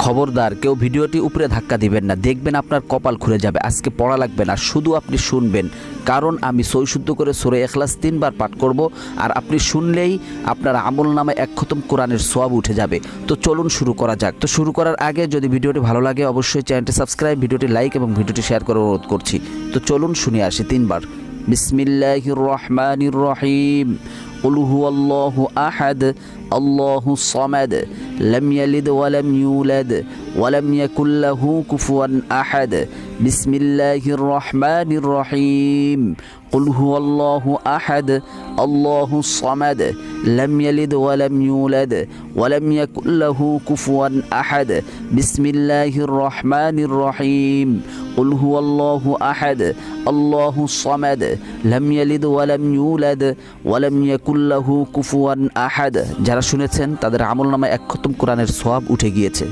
খবরদার কেউ ভিডিওটি উপরে ধাক্কা দিবেন না, দেখবেন আপনার কপাল খুলে যাবে। আজকে পড়া লাগবে না, শুধু আপনি শুনবেন, কারণ আমি সই শুদ্ধ করে সূরা ইখলাস 3 বার পাঠ করব, আর আপনি শুনলেই আপনার আমলনামায় 1 খতম কোরআনের সওয়াব উঠে যাবে। তো চলুন শুরু করা যাক। তো শুরু করার আগে যদি ভিডিওটি ভালো লাগে অবশ্যই চ্যানেলটি সাবস্ক্রাইব, ভিডিওটি লাইক এবং ভিডিওটি শেয়ার করার অনুরোধ করছি। তো চলুন শুনে আসি 3 বার। বিসমিল্লাহির রহমানির রহিম। قل هو الله أحد الله الصمد لم يلد ولم يولد ولم يكن له كفوا أحد بسم الله الرحمن الرحيم قل هو الله أحد الله الصمد لم يلد ولم يولد ولم يكن له كفوا أحد بسم الله الرحمن الرحيم قل هو الله أحد الله الصمد لم يلد ولم يولد ولم يكن له كفوا أحد। যারা শুনেছেন তাদের আমলনামায় 1 খতম কোরআনের সওয়াব উঠে গিয়েছে।